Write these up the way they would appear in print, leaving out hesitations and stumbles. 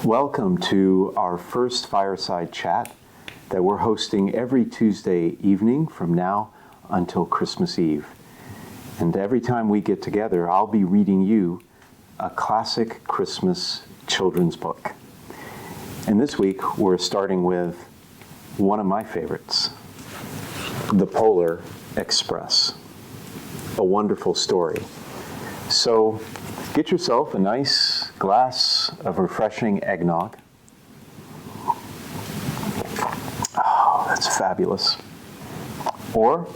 Welcome to our first Fireside chat that we're hosting every Tuesday evening from now until Christmas Eve. And every time we get together, I'll be reading you a classic Christmas children's book. And this week, we're starting with one of my favorites, The Polar Express. A wonderful story. So get yourself a nice glass of refreshing eggnog. Oh, that's fabulous. Or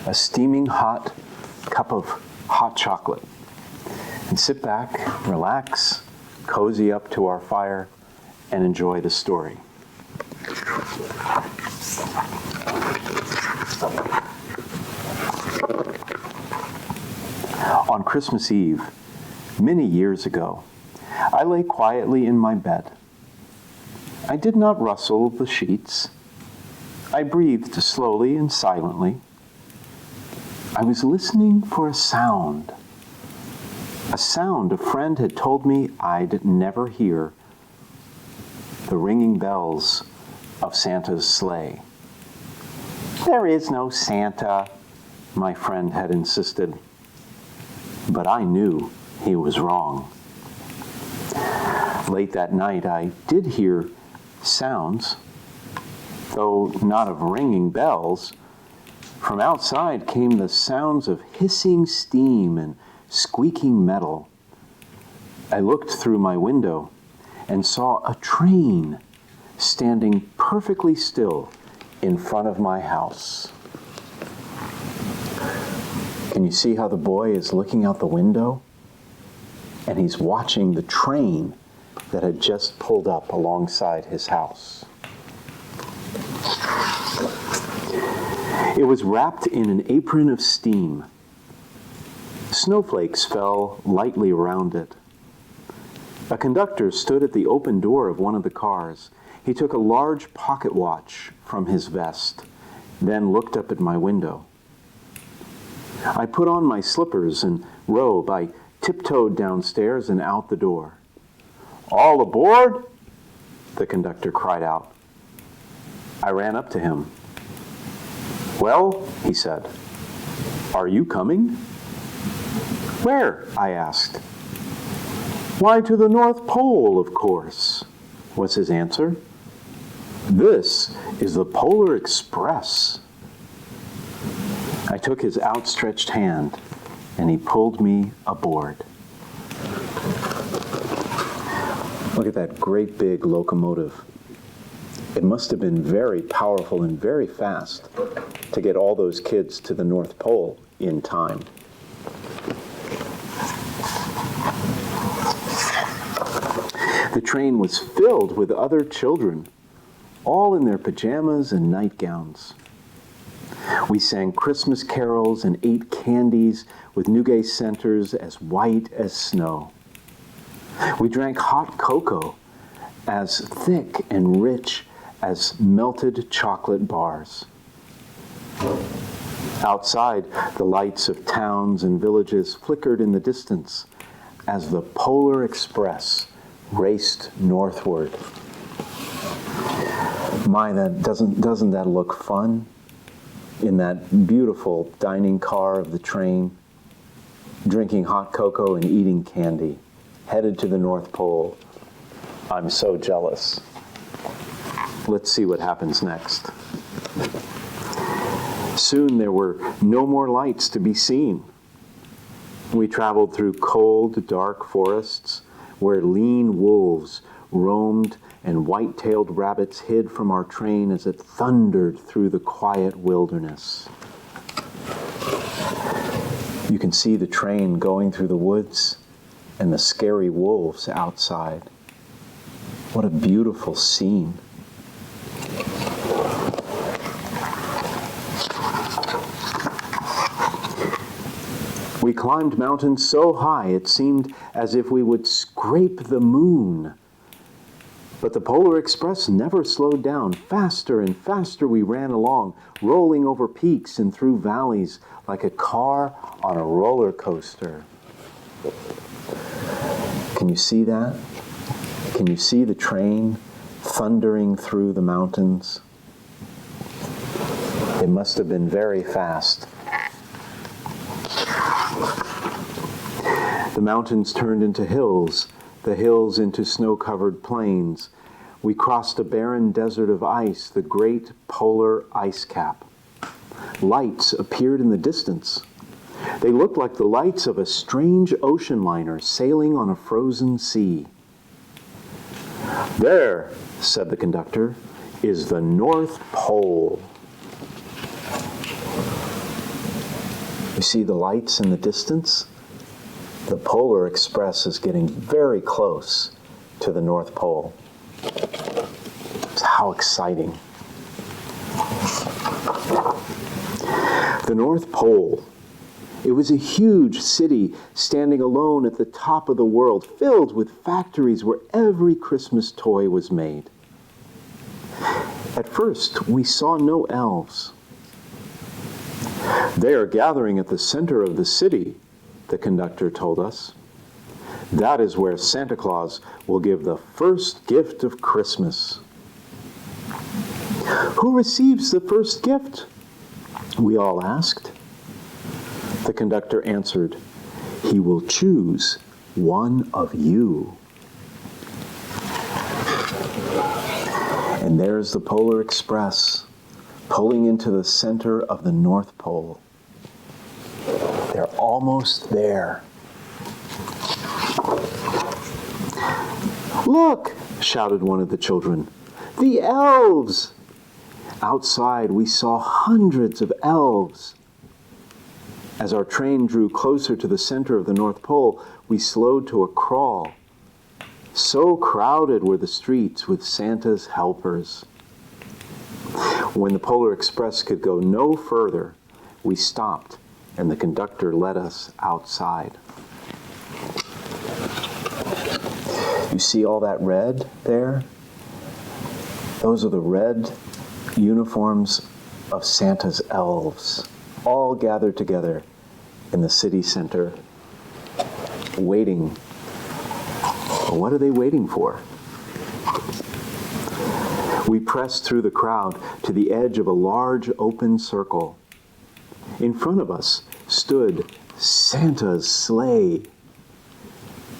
a steaming hot cup of hot chocolate. And sit back, relax, cozy up to our fire, and enjoy the story. On Christmas Eve, many years ago, I lay quietly in my bed. I did not rustle the sheets. I breathed slowly and silently. I was listening for a sound a friend had told me I'd never hear, the ringing bells of Santa's sleigh. "There is no Santa," my friend had insisted. But I knew he was wrong. Late that night, I did hear sounds, though not of ringing bells. From outside came the sounds of hissing steam and squeaking metal. I looked through my window and saw a train standing perfectly still in front of my house. Can you see how the boy is looking out the window? And he's watching the train that had just pulled up alongside his house. It was wrapped in an apron of steam. Snowflakes fell lightly around it. A conductor stood at the open door of one of the cars. He took a large pocket watch from his vest, then looked up at my window. I put on my slippers and robe. I tiptoed downstairs and out the door. "All aboard!" the conductor cried out. I ran up to him. "Well," he said, "are you coming?" "Where?" I asked. "Why, to the North Pole, of course," was his answer. "This is the Polar Express." I took his outstretched hand, and he pulled me aboard. Look at that great big locomotive. It must have been very powerful and very fast to get all those kids to the North Pole in time. The train was filled with other children, all in their pajamas and nightgowns. We sang Christmas carols and ate candies with nougat centers as white as snow. We drank hot cocoa as thick and rich as melted chocolate bars. Outside, the lights of towns and villages flickered in the distance as the Polar Express raced northward. My, doesn't that look fun? In that beautiful dining car of the train, drinking hot cocoa and eating candy, headed to the North Pole. I'm so jealous. Let's see what happens next. Soon there were no more lights to be seen. We traveled through cold, dark forests where lean wolves roamed and white-tailed rabbits hid from our train as it thundered through the quiet wilderness. You can see the train going through the woods and the scary wolves outside. What a beautiful scene. We climbed mountains so high it seemed as if we would scrape the moon. But the Polar Express never slowed down. Faster and faster we ran along, rolling over peaks and through valleys like a car on a roller coaster. Can you see that? Can you see the train thundering through the mountains? It must have been very fast. The mountains turned into hills, the hills into snow-covered plains. We crossed a barren desert of ice, the great polar ice cap. Lights appeared in the distance. They looked like the lights of a strange ocean liner sailing on a frozen sea. "There," said the conductor, "is the North Pole." You see the lights in the distance? The Polar Express is getting very close to the North Pole. How exciting. The North Pole. It was a huge city standing alone at the top of the world, filled with factories where every Christmas toy was made. At first, we saw no elves. "They are gathering at the center of the city," the conductor told us. "That is where Santa Claus will give the first gift of Christmas." "Who receives the first gift?" we all asked. The conductor answered, "He will choose one of you." And there's the Polar Express, pulling into the center of the North Pole. They're almost there. "Look!" shouted one of the children. "The elves!" Outside, we saw hundreds of elves. As our train drew closer to the center of the North Pole, we slowed to a crawl. So crowded were the streets with Santa's helpers. When the Polar Express could go no further, we stopped, and the conductor led us outside. You see all that red there? Those are the red uniforms of Santa's elves, all gathered together in the city center, waiting. What are they waiting for? We pressed through the crowd to the edge of a large open circle. In front of us stood Santa's sleigh.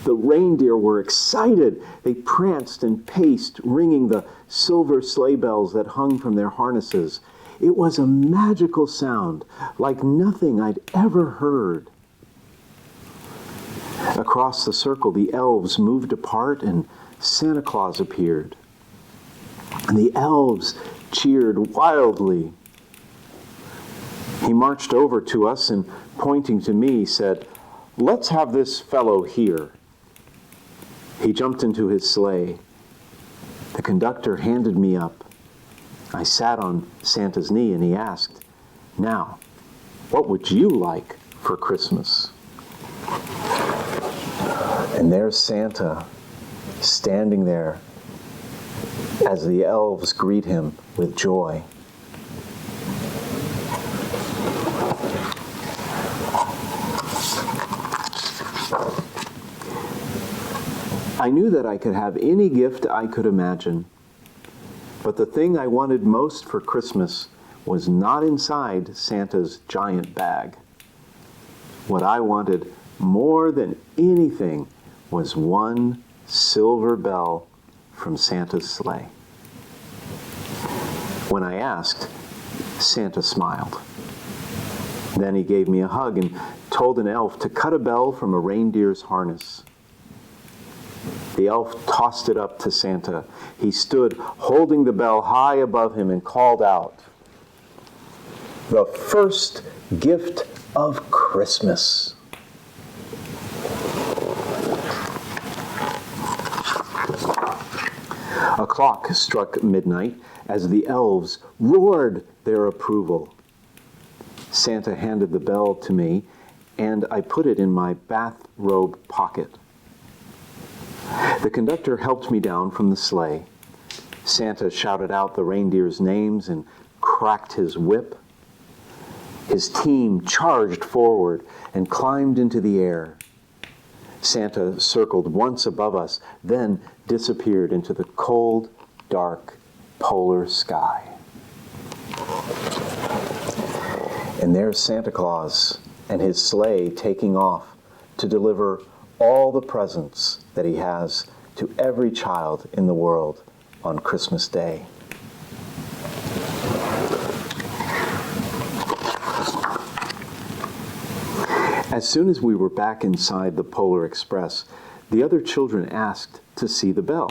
The reindeer were excited. They pranced and paced, ringing the silver sleigh bells that hung from their harnesses. It was a magical sound, like nothing I'd ever heard. Across the circle, the elves moved apart and Santa Claus appeared. And the elves cheered wildly. He marched over to us and, pointing to me, said, "Let's have this fellow here." He jumped into his sleigh. The conductor handed me up. I sat on Santa's knee and he asked, "Now, what would you like for Christmas?" And there's Santa, standing there as the elves greet him with joy. I knew that I could have any gift I could imagine, but the thing I wanted most for Christmas was not inside Santa's giant bag. What I wanted more than anything was one silver bell from Santa's sleigh. When I asked, Santa smiled. Then he gave me a hug and told an elf to cut a bell from a reindeer's harness. The elf tossed it up to Santa. He stood holding the bell high above him and called out, "The first gift of Christmas." A clock struck midnight as the elves roared their approval. Santa handed the bell to me, and I put it in my bathrobe pocket. The conductor helped me down from the sleigh. Santa shouted out the reindeers' names and cracked his whip. His team charged forward and climbed into the air. Santa circled once above us, then disappeared into the cold, dark, polar sky. And there's Santa Claus and his sleigh taking off to deliver all the presents that he has to every child in the world on Christmas Day. As soon as we were back inside the Polar Express, the other children asked to see the bell.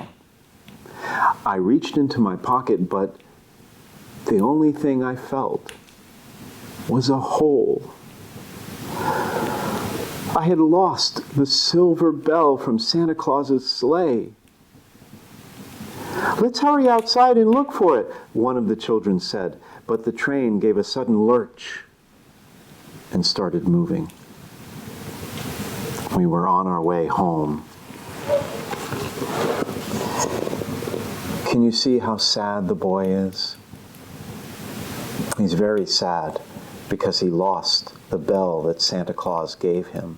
I reached into my pocket, but the only thing I felt was a hole. I had lost the silver bell from Santa Claus's sleigh. "Let's hurry outside and look for it," one of the children said, but the train gave a sudden lurch and started moving. We were on our way home. Can you see how sad the boy is? He's very sad because he lost the bell that Santa Claus gave him.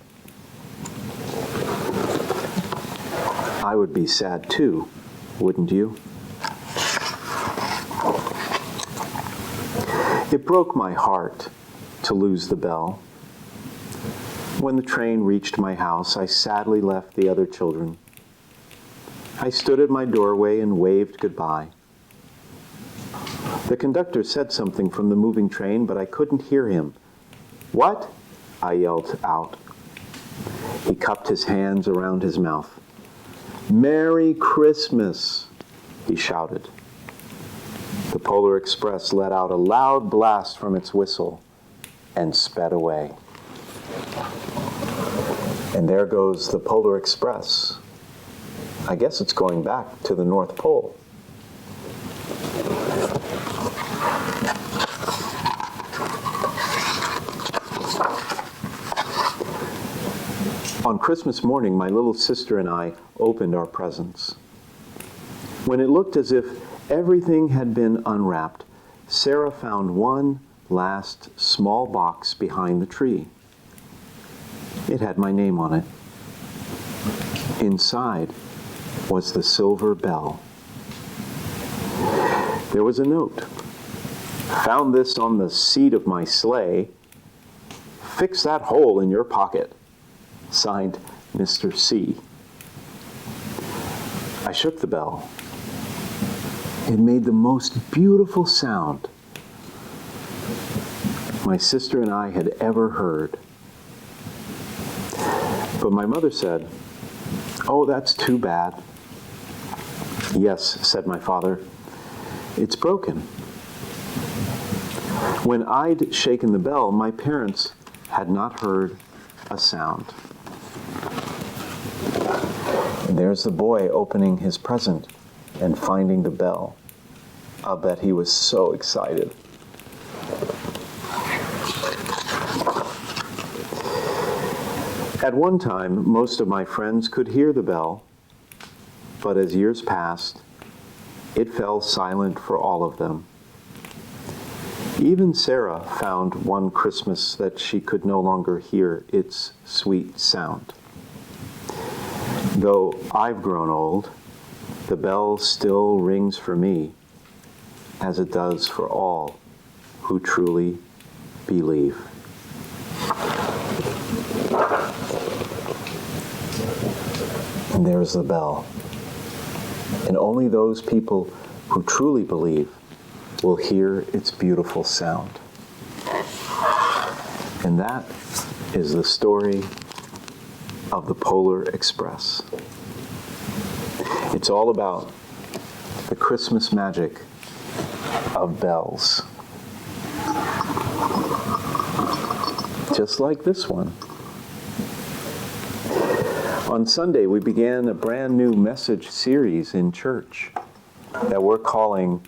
I would be sad too, wouldn't you? It broke my heart to lose the bell. When the train reached my house, I sadly left the other children. I stood at my doorway and waved goodbye. The conductor said something from the moving train, but I couldn't hear him. "What?" I yelled out. He cupped his hands around his mouth. "Merry Christmas," he shouted. The Polar Express let out a loud blast from its whistle and sped away. And there goes the Polar Express. I guess it's going back to the North Pole. On Christmas morning, my little sister and I opened our presents. When it looked as if everything had been unwrapped, Sarah found one last small box behind the tree. It had my name on it. Inside was the silver bell. There was a note. "Found this on the seat of my sleigh. Fix that hole in your pocket. Signed, Mr. C." I shook the bell. It made the most beautiful sound my sister and I had ever heard. But my mother said, "Oh, that's too bad." "Yes," said my father, "it's broken." When I'd shaken the bell, my parents had not heard a sound. And there's the boy opening his present and finding the bell. I'll bet he was so excited. At one time, most of my friends could hear the bell, but as years passed, it fell silent for all of them. Even Sarah found one Christmas that she could no longer hear its sweet sound. Though I've grown old, the bell still rings for me, as it does for all who truly believe. And there's the bell. And only those people who truly believe will hear its beautiful sound. And that is the story of the Polar Express. It's all about the Christmas magic of bells. Just like this one. On Sunday, we began a brand new message series in church that we're calling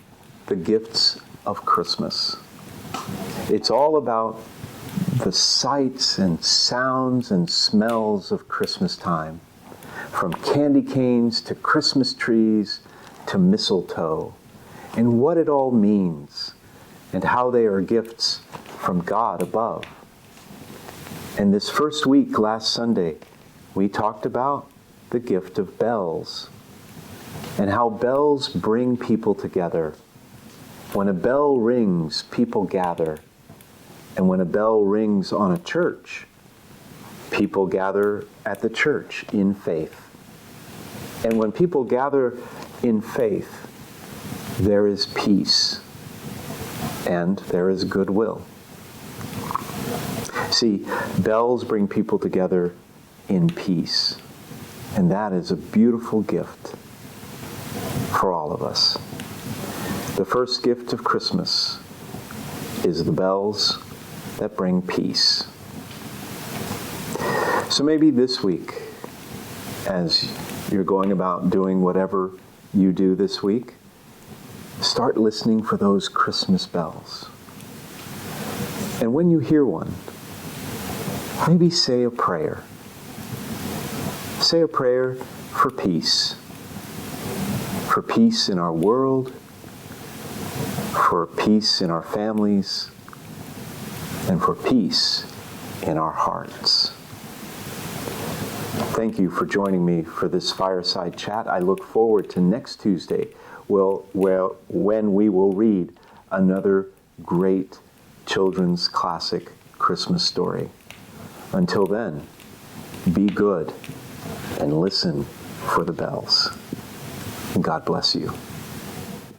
The Gifts of Christmas. It's all about the sights and sounds and smells of Christmas time, from candy canes to Christmas trees to mistletoe, and what it all means, and how they are gifts from God above. And this first week, last Sunday, we talked about the gift of bells and how bells bring people together. When a bell rings, people gather. And when a bell rings on a church, people gather at the church in faith. And when people gather in faith, there is peace and there is goodwill. See, bells bring people together in peace. And that is a beautiful gift for all of us. The first gift of Christmas is the bells that bring peace. So maybe this week, as you're going about doing whatever you do this week, start listening for those Christmas bells. And when you hear one, maybe say a prayer. Say a prayer for peace. For peace in our world, for peace in our families, and for peace in our hearts. Thank you for joining me for this fireside chat. I look forward to next Tuesday, when we will read another great children's classic Christmas story. Until then, be good and listen for the bells. God bless you.